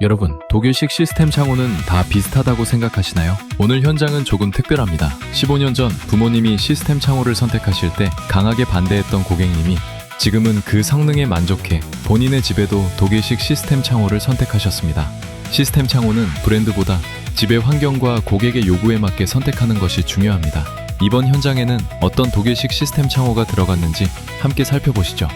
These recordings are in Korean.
여러분, 독일식 시스템 창호는 다 비슷하다고 생각하시나요? 오늘 현장은 조금 특별합니다. 15년 전 부모님이 시스템 창호를 선택하실 때 강하게 반대했던 고객님이 지금은 그 성능에 만족해 본인의 집에도 독일식 시스템 창호를 선택하셨습니다. 시스템 창호는 브랜드보다 집의 환경과 고객의 요구에 맞게 선택하는 것이 중요합니다. 이번 현장에는 어떤 독일식 시스템 창호가 들어갔는지 함께 살펴보시죠.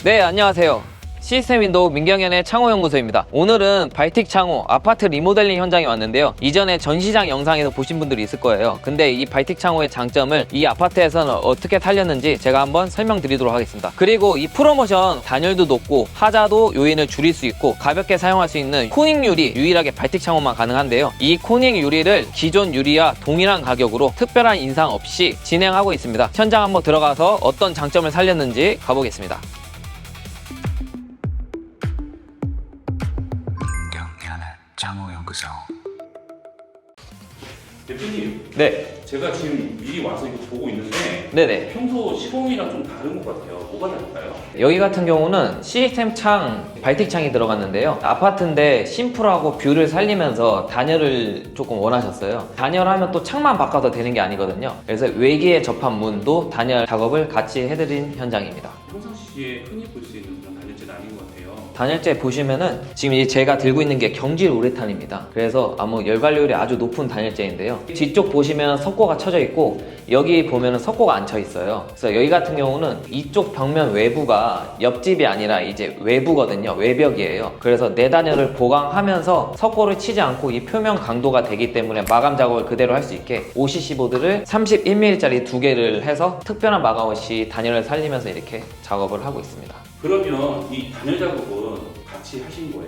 네, 안녕하세요. 시스템 윈도우 민경현의 창호연구소입니다. 오늘은 발틱 창호 아파트 리모델링 현장에 왔는데요. 이전에 전시장 영상에서 보신 분들이 있을 거예요. 근데 이 발틱 창호의 장점을 이 아파트에서는 어떻게 살렸는지 제가 한번 설명드리도록 하겠습니다. 그리고 이 프로모션 단열도 높고 하자도 요인을 줄일 수 있고 가볍게 사용할 수 있는 코닝 유리, 유일하게 발틱 창호만 가능한데요. 이 코닝 유리를 기존 유리와 동일한 가격으로 특별한 인상 없이 진행하고 있습니다. 현장 한번 들어가서 어떤 장점을 살렸는지 가보겠습니다. 창호연구소. 대표님, 네. 제가 지금 미리 와서 이거 보고 있는데 네네. 평소 시공이랑 좀 다른 것 같아요. 뭐가 다를까요? 여기 같은 경우는 시스템 창, 발틱 창이 들어갔는데요. 아파트인데 심플하고 뷰를 살리면서 단열을 조금 원하셨어요. 단열하면 또 창만 바꿔도 되는 게 아니거든요. 그래서 외기에 접한 문도 단열 작업을 같이 해드린 현장입니다. 평상시에 흔히 볼 수 있는 그런 단열재는 아닌 것 같아요. 단열재 보시면은 지금 이제 제가 들고 있는 게 경질 우레탄입니다. 그래서 아무 열관료율이 아주 높은 단열재인데요. 뒤쪽 보시면 석고가 쳐져 있고 여기 보면은 석고가 안 쳐 있어요. 그래서 여기 같은 경우는 이쪽 벽면 외부가 옆집이 아니라 이제 외부거든요. 외벽이에요. 그래서 내단열을 보강하면서 석고를 치지 않고 이 표면 강도가 되기 때문에 마감 작업을 그대로 할 수 있게 OCC 보드를 31mm짜리 두 개를 해서 특별한 마감 없이 단열을 살리면서 이렇게 작업을 하고 있습니다. 그러면 이 단열 작업은 같이 하신 거예요?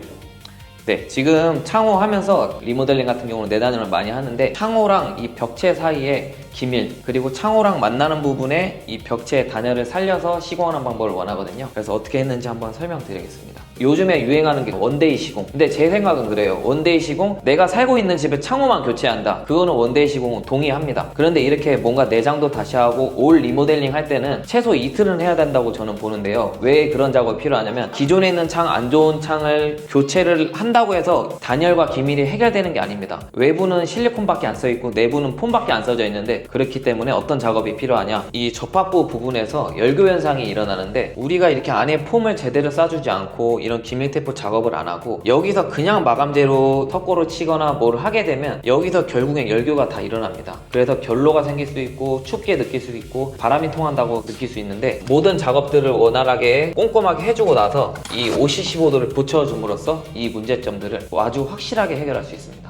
네, 지금 창호 하면서 리모델링 같은 경우는 내단열을 많이 하는데 창호랑 이 벽체 사이에 기밀 그리고 창호랑 만나는 부분에 이 벽체 단열을 살려서 시공하는 방법을 원하거든요. 그래서 어떻게 했는지 한번 설명드리겠습니다. 요즘에 유행하는 게 원데이 시공. 근데 제 생각은 그래요. 원데이 시공, 내가 살고 있는 집에 창호만 교체한다. 그거는 원데이 시공은 동의합니다. 그런데 이렇게 뭔가 내장도 다시 하고 올 리모델링 할 때는 최소 이틀은 해야 된다고 저는 보는데요. 왜 그런 작업이 필요하냐면 기존에 있는 창, 안 좋은 창을 교체를 한다고 해서 단열과 기밀이 해결되는 게 아닙니다. 외부는 실리콘밖에 안 써있고 내부는 폼밖에 안 써져 있는데 그렇기 때문에 어떤 작업이 필요하냐, 이 접합부 부분에서 열교 현상이 일어나는데 우리가 이렇게 안에 폼을 제대로 싸주지 않고 이런 기밀 테이프 작업을 안 하고 여기서 그냥 마감재로 석고를 치거나 뭘 하게 되면 여기서 결국엔 열교가 다 일어납니다. 그래서 결로가 생길 수 있고 춥게 느낄 수 있고 바람이 통한다고 느낄 수 있는데 모든 작업들을 원활하게 꼼꼼하게 해주고 나서 이 OCC 보드를 붙여줌으로써 이 문제점들을 아주 확실하게 해결할 수 있습니다.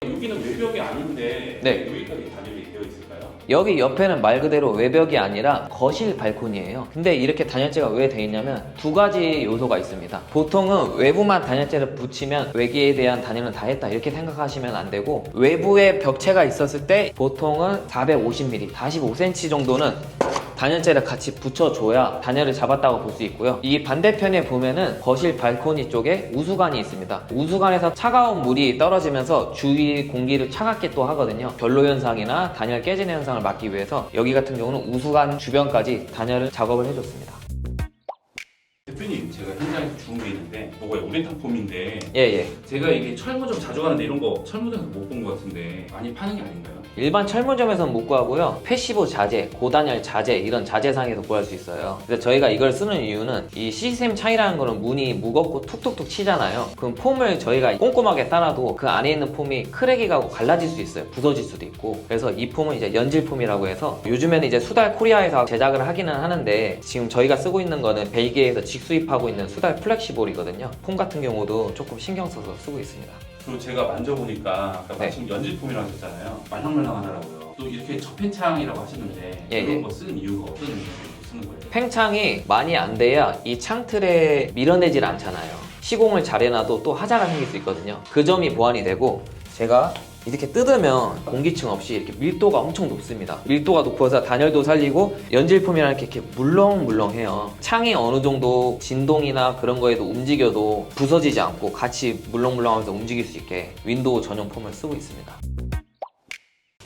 여기는 외벽이 아닌데 네. 여기까지 단열이 되어 있을까요? 여기 옆에는 말 그대로 외벽이 아니라 거실 발코니예요. 근데 이렇게 단열재가 왜 돼 있냐면 두 가지 요소가 있습니다. 보통은 외부만 단열재를 붙이면 외기에 대한 단열은 다 했다 이렇게 생각하시면 안 되고 외부에 벽체가 있었을 때 보통은 450mm, 45cm 정도는 단열재를 같이 붙여줘야 단열을 잡았다고 볼 수 있고요. 이 반대편에 보면은 거실 발코니 쪽에 우수관이 있습니다. 우수관에서 차가운 물이 떨어지면서 주위 공기를 차갑게 또 하거든요. 결로 현상이나 단열 깨지는 현상을 막기 위해서 여기 같은 경우는 우수관 주변까지 단열을 작업을 해줬습니다. 대표님, 제가 현장에서 주운 게 있는데 뭐가 우레탄 폼인데 예예. 제가 이게 철무점 자주 가는데 이런 거 철무점에서 못 본 것 같은데 많이 파는 게 아닌가요? 일반 철물점에서는 못 구하고요. 패시브 자재, 고단열 자재 이런 자재상에서 구할 수 있어요. 그래서 저희가 이걸 쓰는 이유는 이 시스템 창이라는 거는 문이 무겁고 툭툭툭 치잖아요. 그럼 폼을 저희가 꼼꼼하게 따놔도 그 안에 있는 폼이 크랙이 가고 갈라질 수 있어요. 부서질 수도 있고. 그래서 이 폼은 이제 연질 폼이라고 해서 요즘에는 이제 수달 코리아에서 제작을 하기는 하는데 지금 저희가 쓰고 있는 거는 벨기에에서 직수입하고 있는 수달 플렉시볼이거든요. 폼 같은 경우도 조금 신경 써서 쓰고 있습니다. 그리고 제가 만져보니까 아까 네. 마침 연질폼이라고 하셨잖아요. 말랑말랑하더라고요. 또 이렇게 접팬창이라고 하시는데 예, 그런 예. 거 쓰는 이유가 어떤 의미로 쓰는 거예요? 팽창이 많이 안 돼야 이 창틀에 밀어내질 않잖아요. 시공을 잘 해놔도 또 하자가 생길 수 있거든요. 그 점이 보완이 되고 제가 이렇게 뜯으면 공기층 없이 이렇게 밀도가 엄청 높습니다. 밀도가 높아서 단열도 살리고 연질폼이랑 이렇게 물렁물렁해요. 창이 어느 정도 진동이나 그런 거에도 움직여도 부서지지 않고 같이 물렁물렁하면서 움직일 수 있게 윈도우 전용 폼을 쓰고 있습니다.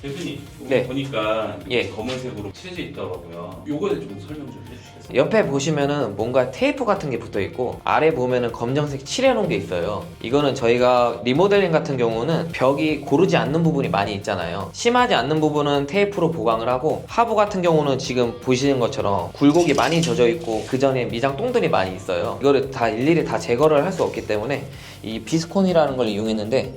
대표님, 여기 네. 보니까 예. 검은색으로 칠해져 있더라고요. 요거에 좀 설명 좀 해주시겠어요? 옆에 보시면은 뭔가 테이프 같은 게 붙어 있고 아래 보면은 검정색 칠해 놓은 게 있어요. 이거는 저희가 리모델링 같은 경우는 벽이 고르지 않는 부분이 많이 있잖아요. 심하지 않는 부분은 테이프로 보강을 하고 하부 같은 경우는 지금 보시는 것처럼 굴곡이 많이 젖어 있고 그 전에 미장 똥들이 많이 있어요. 이거를 다 일일이 다 제거를 할 수 없기 때문에 이 비스콘이라는 걸 이용했는데,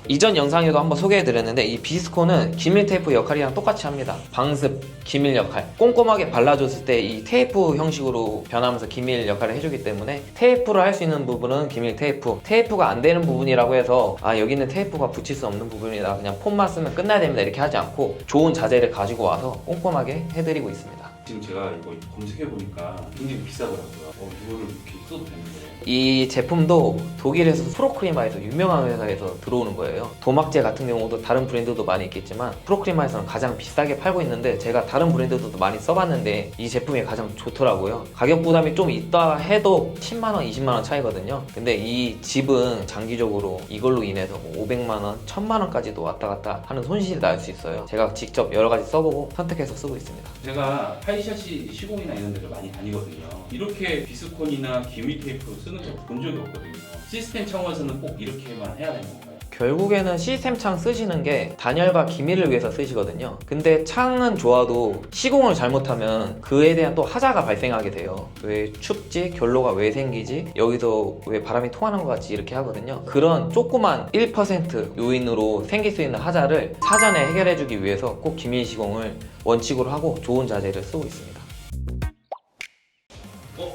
이전 영상에도 한번 소개해드렸는데 이 비스콘은 기밀 테이프 역할이랑 똑같이 합니다. 방습, 기밀 역할. 꼼꼼하게 발라줬을 때 이 테이프 형식으로 변하면서 기밀 역할을 해주기 때문에 테이프를 할 수 있는 부분은 기밀 테이프, 테이프가 안 되는 부분이라고 해서 아 여기는 테이프가 붙일 수 없는 부분이다, 그냥 폼만 쓰면 끝나야 됩니다, 이렇게 하지 않고 좋은 자재를 가지고 와서 꼼꼼하게 해드리고 있습니다. 지금 제가 이거 검색해보니까 굉장히 비싸더라고요. 이거를 이렇게 써도 되는 거예요? 이 제품도 독일에서 프로크리마에서 유명한 회사에서 들어오는 거예요. 도막제 같은 경우도 다른 브랜드도 많이 있겠지만 프로크리마에서는 가장 비싸게 팔고 있는데, 제가 다른 브랜드도 많이 써봤는데 이 제품이 가장 좋더라고요. 가격 부담이 좀 있다 해도 10만원, 20만원 차이거든요. 근데 이 집은 장기적으로 이걸로 인해서 500만원, 1000만원까지도 왔다 갔다 하는 손실이 날 수 있어요. 제가 직접 여러 가지 써보고 선택해서 쓰고 있습니다. 제가 하이샷이 시공이나 이런 데를 많이 다니거든요. 이렇게 비스콘이나 기밀 테이프 쓰는 거 본 적이 없거든요. 시스템 창원에서는 꼭 이렇게만 해야 되는 건가요? 결국에는 시스템 창 쓰시는 게 단열과 기밀을 위해서 쓰시거든요. 근데 창은 좋아도 시공을 잘못하면 그에 대한 또 하자가 발생하게 돼요. 왜 춥지? 결로가 왜 생기지? 여기서 왜 바람이 통하는 것 같지? 이렇게 하거든요. 그런 조그만 1% 요인으로 생길 수 있는 하자를 사전에 해결해주기 위해서 꼭 기밀 시공을 원칙으로 하고 좋은 자재를 쓰고 있습니다.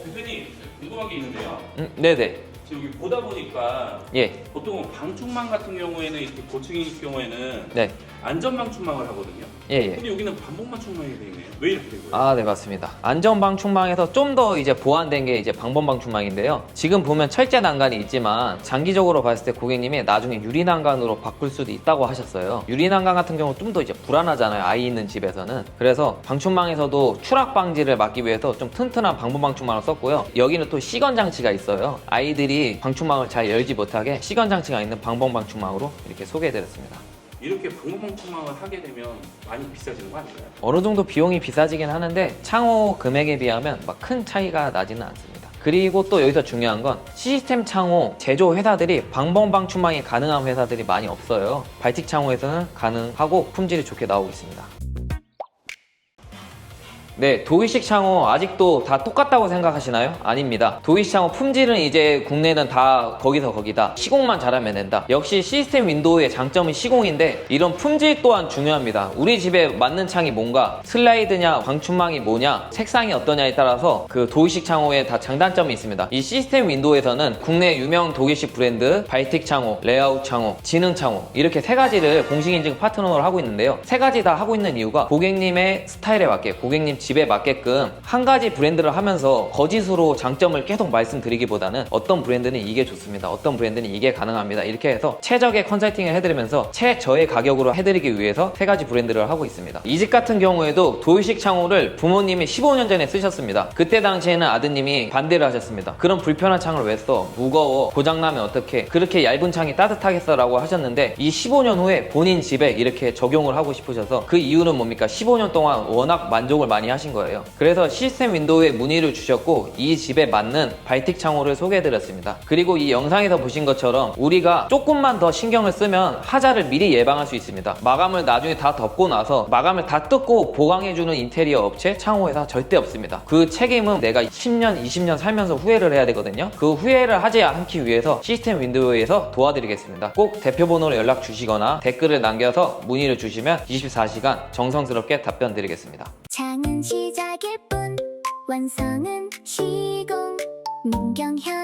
대표님, 궁금한 게 있는데요. 네네. 지금 여기 보다 보니까 예. 보통 방충망 같은 경우에는 이렇게 고층일 경우에는 네. 안전방충망을 하거든요. 예. 근데 여기는 반복방충망이 되어 있네요. 왜 이렇게 된 거예요? 아, 네, 맞습니다. 안전방충망에서 좀 더 이제 보완된 게 이제 방범방충망인데요. 지금 보면 철제 난간이 있지만 장기적으로 봤을 때 고객님이 나중에 유리 난간으로 바꿀 수도 있다고 하셨어요. 유리 난간 같은 경우 좀 더 이제 불안하잖아요, 아이 있는 집에서는. 그래서 방충망에서도 추락 방지를 막기 위해서 좀 튼튼한 방범방충망을 썼고요. 여기는 또 시건 장치가 있어요. 아이들이 방충망을 잘 열지 못하게 시건 장치가 있는 방범방충망으로 이렇게 소개해드렸습니다. 이렇게 방범방충망을 하게 되면 많이 비싸지는 거 아닌가요? 어느 정도 비용이 비싸지긴 하는데 창호 금액에 비하면 막 큰 차이가 나지는 않습니다. 그리고 또 여기서 중요한 건 시스템 창호 제조 회사들이 방범방충망이 가능한 회사들이 많이 없어요. 발틱 창호에서는 가능하고 품질이 좋게 나오고 있습니다. 네, 독일식 창호 아직도 다 똑같다고 생각하시나요? 아닙니다. 독일식 창호 품질은 이제 국내는 다 거기서 거기다. 시공만 잘하면 된다. 역시 시스템 윈도우의 장점은 시공인데 이런 품질 또한 중요합니다. 우리 집에 맞는 창이 뭔가, 슬라이드냐 방충망이 뭐냐, 색상이 어떠냐에 따라서 그 독일식 창호에 다 장단점이 있습니다. 이 시스템 윈도우에서는 국내 유명 독일식 브랜드 발틱 창호, 레아웃 창호, 지능 창호 이렇게 세 가지를 공식 인증 파트너로 하고 있는데요. 세 가지 다 하고 있는 이유가 고객님의 스타일에 맞게, 고객님 집에 맞게끔 한 가지 브랜드를 하면서 거짓으로 장점을 계속 말씀드리기보다는 어떤 브랜드는 이게 좋습니다, 어떤 브랜드는 이게 가능합니다, 이렇게 해서 최적의 컨설팅을 해드리면서 최저의 가격으로 해드리기 위해서 세 가지 브랜드를 하고 있습니다. 이 집 같은 경우에도 도일식 창호를 부모님이 15년 전에 쓰셨습니다. 그때 당시에는 아드님이 반대를 하셨습니다. 그런 불편한 창을 왜 써? 무거워, 고장나면 어떡해, 그렇게 얇은 창이 따뜻하겠어 라고 하셨는데 이 15년 후에 본인 집에 이렇게 적용을 하고 싶으셔서, 그 이유는 뭡니까? 15년 동안 워낙 만족을 많이 하신 거예요. 그래서 시스템 윈도우에 문의를 주셨고 이 집에 맞는 발틱 창호를 소개해드렸습니다. 그리고 이 영상에서 보신 것처럼 우리가 조금만 더 신경을 쓰면 하자를 미리 예방할 수 있습니다. 마감을 나중에 다 덮고 나서 마감을 다 뜯고 보강해주는 인테리어 업체, 창호 회사 절대 없습니다. 그 책임은 내가 10년, 20년 살면서 후회를 해야 되거든요. 그 후회를 하지 않기 위해서 시스템 윈도우에서 도와드리겠습니다. 꼭 대표번호로 연락 주시거나 댓글을 남겨서 문의를 주시면 24시간 정성스럽게 답변 드리겠습니다. 창은 시작일 뿐 완성은 시공 민경형